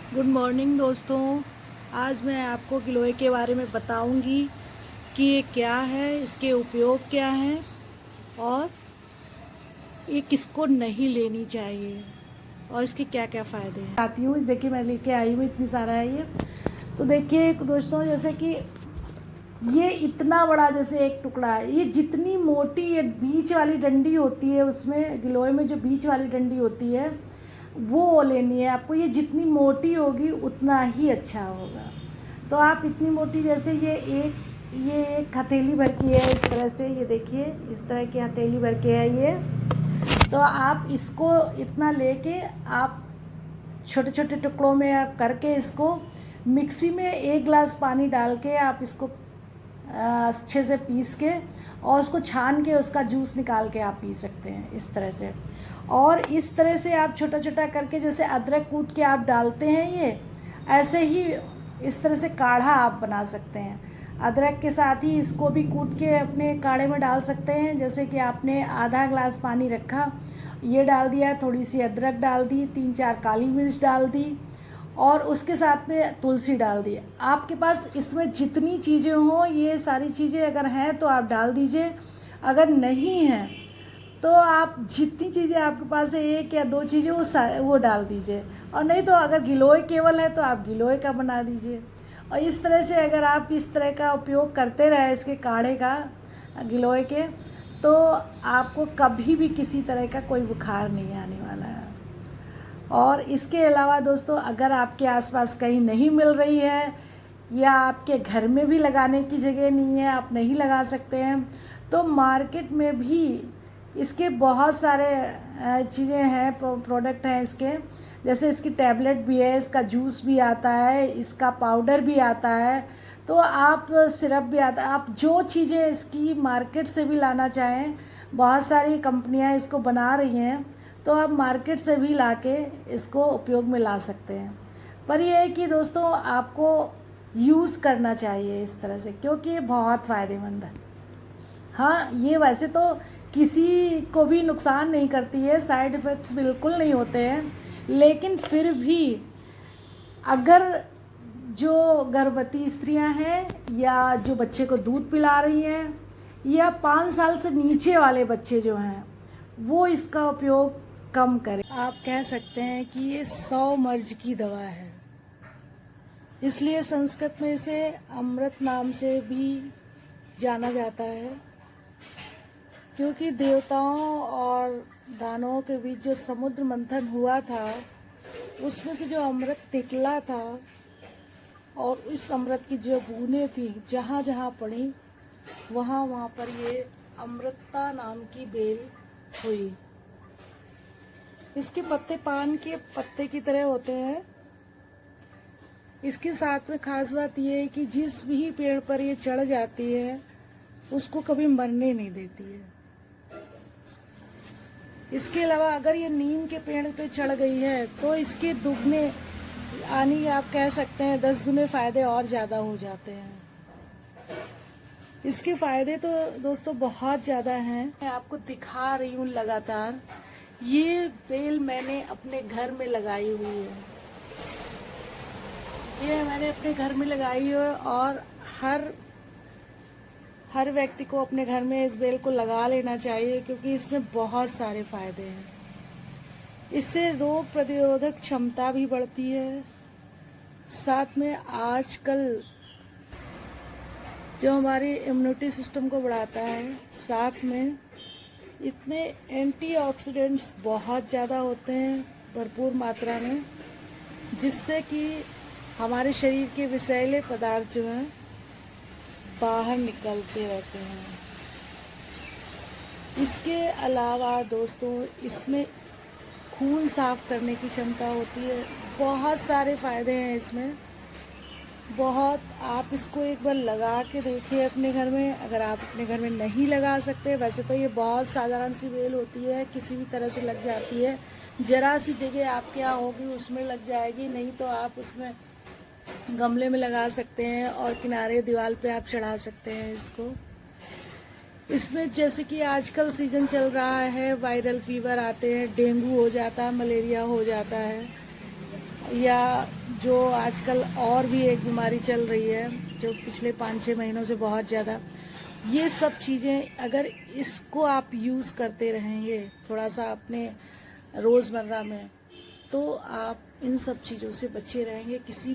Good morning दोस्तों। आज मैं आपको गिलोय के बारे में बताऊंगी कि ये क्या है, इसके उपयोग क्या हैं और ये किसको नहीं लेनी चाहिए और इसके क्या क्या फ़ायदे हैं। आती हूँ, देखिए मैं लेके आई हूँ, इतनी सारा है ये। तो देखिए दोस्तों, जैसे कि ये इतना बड़ा जैसे एक टुकड़ा है, ये जितनी मोटी ये बीच वाली डंडी होती है, उसमें गिलोय में जो बीच वाली डंडी होती है वो लेनी है आपको। ये जितनी मोटी होगी उतना ही अच्छा होगा। तो आप इतनी मोटी, जैसे ये एक हथेली भर की है, इस तरह से, ये देखिए इस तरह की हथेली भर के है ये। तो आप इसको इतना लेके आप छोटे छोटे टुकड़ों में आप करके इसको मिक्सी में 1 गिलास पानी डाल के आप इसको अच्छे से पीस के और उसको छान के उसका जूस निकाल के आप पी सकते हैं इस तरह से। और इस तरह से आप छोटा छोटा करके, जैसे अदरक कूट के आप डालते हैं ये, ऐसे ही इस तरह से काढ़ा आप बना सकते हैं। अदरक के साथ ही इसको भी कूट के अपने काढ़े में डाल सकते हैं। जैसे कि आपने आधा ग्लास पानी रखा, ये डाल दिया, थोड़ी सी अदरक डाल दी, 3-4 काली मिर्च डाल दी और उसके साथ में तुलसी डाल दी। आपके पास इसमें जितनी चीज़ें हों, ये सारी चीज़ें अगर हैं तो आप डाल दीजिए, अगर नहीं हैं तो आप जितनी चीज़ें आपके पास है, 1 या 2 चीज़ें, वो डाल दीजिए। और नहीं तो अगर गिलोय केवल है तो आप गिलोय का बना दीजिए। और इस तरह से अगर आप इस तरह का उपयोग करते रहे इसके काढ़े का, गिलोय के, तो आपको कभी भी किसी तरह का कोई बुखार नहीं आने वाला है। और इसके अलावा दोस्तों, अगर आपके आसपास कहीं नहीं मिल रही है या आपके घर में भी लगाने की जगह नहीं है, आप नहीं लगा सकते हैं, तो मार्केट में भी इसके बहुत सारे चीज़ें हैं, प्रोडक्ट हैं इसके। जैसे इसकी टैबलेट भी है, इसका जूस भी आता है, इसका पाउडर भी आता है, तो आप सिरप भी आता है। आप जो चीज़ें इसकी मार्केट से भी लाना चाहें, बहुत सारी कंपनियां इसको बना रही हैं, तो आप मार्केट से भी लाके इसको उपयोग में ला सकते हैं। पर यह है कि दोस्तों, आपको यूज़ करना चाहिए इस तरह से, क्योंकि ये बहुत फ़ायदेमंद है। हाँ, ये वैसे तो किसी को भी नुकसान नहीं करती है, साइड इफ़ेक्ट्स बिल्कुल नहीं होते हैं, लेकिन फिर भी अगर जो गर्भवती स्त्रियां हैं या जो बच्चे को दूध पिला रही हैं या 5 साल से नीचे वाले बच्चे जो हैं, वो इसका उपयोग कम करें। आप कह सकते हैं कि ये 100 मर्ज की दवा है, इसलिए संस्कृत में इसे अमृत नाम से भी जाना जाता है। क्योंकि देवताओं और दानवों के बीच जो समुद्र मंथन हुआ था, उसमें से जो अमृत निकला था और इस अमृत की जो बूंदें थी, जहाँ जहाँ पड़ी वहाँ वहाँ पर ये अमृता नाम की बेल हुई। इसके पत्ते पान के पत्ते की तरह होते हैं। इसके साथ में खास बात यह है कि जिस भी पेड़ पर ये चढ़ जाती है उसको कभी मरने नहीं देती है। इसके अलावा अगर ये नीम के पेड़ पे चढ़ गई है तो इसके दुगने, यानी आप कह सकते हैं 10 गुने फायदे और ज़्यादा हो जाते हैं। इसके फायदे तो दोस्तों बहुत ज़्यादा हैं, मैं आपको दिखा रही हूँ लगातार। ये बेल मैंने अपने घर में लगाई हुई है, ये मैंने अपने घर में लगाई है और हर व्यक्ति को अपने घर में इस बेल को लगा लेना चाहिए, क्योंकि इसमें बहुत सारे फायदे हैं। इससे रोग प्रतिरोधक क्षमता भी बढ़ती है। साथ में आजकल जो हमारी इम्यूनिटी सिस्टम को बढ़ाता है, साथ में इसमें एंटीऑक्सीडेंट्स बहुत ज़्यादा होते हैं, भरपूर मात्रा में, जिससे कि हमारे शरीर के विषैले पदार्थ जो हैं बाहर निकलते रहते हैं। इसके अलावा दोस्तों, इसमें खून साफ करने की क्षमता होती है। बहुत सारे फायदे हैं इसमें, बहुत। आप इसको एक बार लगा के देखिए अपने घर में। अगर आप अपने घर में नहीं लगा सकते, वैसे तो ये बहुत साधारण सी बेल होती है, किसी भी तरह से लग जाती है, जरा सी जगह आपके यहाँ होगी उसमें लग जाएगी, नहीं तो आप उसमें गमले में लगा सकते हैं और किनारे दीवार पे आप चढ़ा सकते हैं इसको। इसमें जैसे कि आजकल सीजन चल रहा है, वायरल फीवर आते हैं, डेंगू हो जाता है, मलेरिया हो जाता है, या जो आजकल और भी एक बीमारी चल रही है जो पिछले 5-6 महीनों से बहुत ज़्यादा, ये सब चीज़ें अगर इसको आप यूज़ करते रहेंगे थोड़ा सा अपने रोज़मर्रा में, तो आप इन सब चीज़ों से बचे रहेंगे। किसी